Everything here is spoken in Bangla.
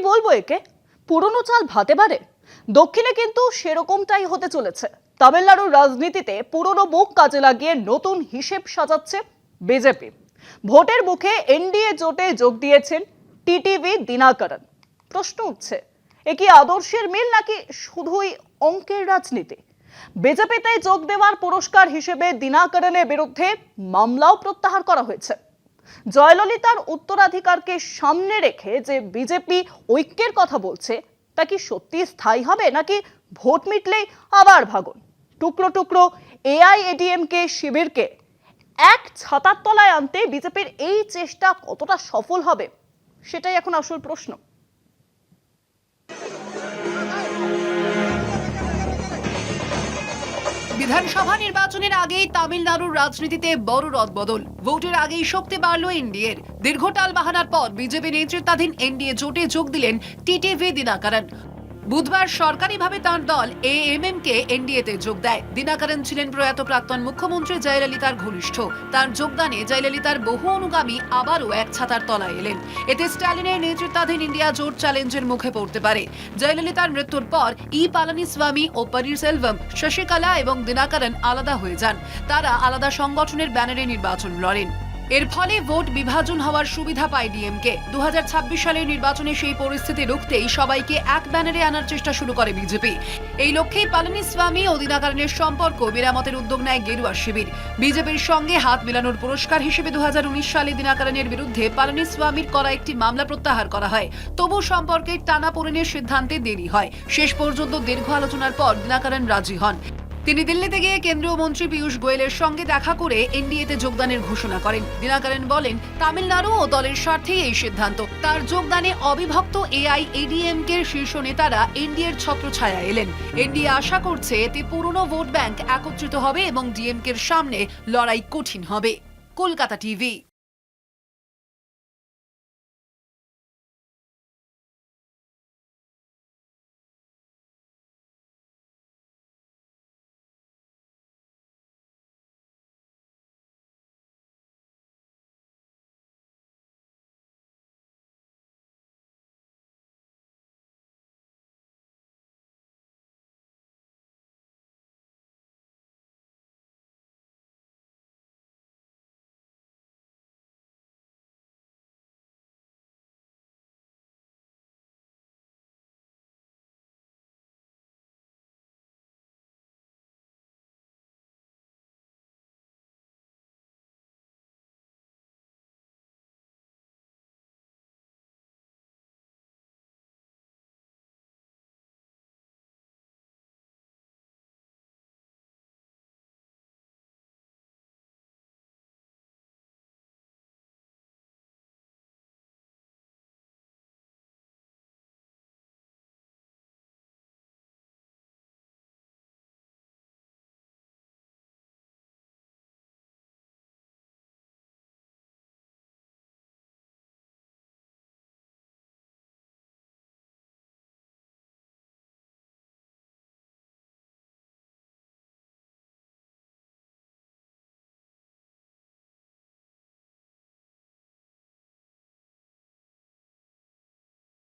বলবো একে? পুরনো চাল ভাতে পারে? দক্ষিণে কিন্তু সেরকমটাই হতে চলেছে। তামিলনাড়ুর রাজনীতিতে পুরনো মুখ কাজে লাগিয়ে নতুন হিসেব সাজাচ্ছে বিজেপি। ভোটের মুখে এনডিএ জোটে যোগ দিয়েছেন টিটিভি দিনাকরন। প্রশ্ন উঠছে, এ কি আদর্শের মিল নাকি শুধুই অঙ্কের রাজনীতি? বিজেপিতে যোগ দেওয়ার পুরস্কার হিসেবে দিনাকরনের বিরুদ্ধে মামলাও প্রত্যাহার করা হয়েছে। জয়ললিতার উত্তরাধিকারকে সামনে রেখে যে বিজেপি ঐক্যের কথা বলছে, তা কি সত্যি স্থায়ী হবে নাকি ভোট মিটলেই আবার ভাগন? টুকরো টুকরো এআইএডিএমকে শিবিরকে এক ছাতার তলায় আনতে বিজেপির এই চেষ্টা কতটা সফল হবে, সেটাই এখন আসল প্রশ্ন। বিধানসভা নির্বাচনের আগেই তামিলনাড়ুর রাজনীতিতে বড় রদবদল। ভোটের আগেই শক্তি বাড়ল এনডিএর। দীর্ঘ টালবাহানার পর বিজেপি নেতৃত্বাধীন এনডিএ জোটে যোগ দিলেন টিটিভি দিনাকরন। বুধবার সরকারিভাবে তাঁর দল এএমএম কে এনডিএতে যোগ দেয়। দিনাকরন ছিলেন প্রয়াত প্রাক্তন মুখ্যমন্ত্রী জয়ললিতার ঘনিষ্ঠ। তার যোগদানে জয়ললিতার বহু অনুগামী আবারও এক ছাতার তলায় এলেন। এতে স্ট্যালিনের নেতৃত্বাধীন ইন্ডিয়া জোট চ্যালেঞ্জের মুখে পড়তে পারে। জয়ললিতার মৃত্যুর পর পালানিস্বামী ও পনিরসেলভম, শশিকলা এবং দিনাকরন আলাদা হয়ে যান। তারা আলাদা সংগঠনের ব্যানারে নির্বাচন লড়েন। এর ফলে ভোট বিভাজন হওয়ার সুবিধা পায় ডিএমকে। 2026 সালের নির্বাচনে সেই পরিস্থিতি রুখতেই সবাইকে এক ব্যানারে আনার চেষ্টা শুরু করে বিজেপি। এই লক্ষ্যেই পালানিস্বামী ও দিনাকরনের সম্পর্ক মেরামতের উদ্যোগ নেয় গেরুয়া শিবির। বিজেপির সঙ্গে হাত মেলানোর পুরস্কার হিসেবে 2019 সালে দিনাকরনের বিরুদ্ধে পালানিস্বামীর করা একটি মামলা প্রত্যাহার করা হয়। তবু সম্পর্কের টানাপোড়েনের সিদ্ধান্তে দেরি হয়। শেষ পর্যন্ত দীর্ঘ আলোচনার পর দিনাকরন রাজি হন। তিনি দিল্লিতে গিয়ে কেন্দ্রীয় মন্ত্রী পীযূষ গোয়েলের সঙ্গে দেখা করে এনডিএতে যোগদানের ঘোষণা করেন। দিনাকরন বলেন, তামিলনাড়ু ও দলের স্বার্থেই এই সিদ্ধান্ত। তার যোগদানে অবিভক্ত এআইএডিএমকে শীর্ষ নেতারা এনডিএর ছত্রছায়া এলেন। এনডিএ আশা করছে এতে পুরনো ভোট ব্যাংক একত্রিত হবে এবং ডিএমকের সামনে লড়াই কঠিন হবে। কলকাতা টিভি।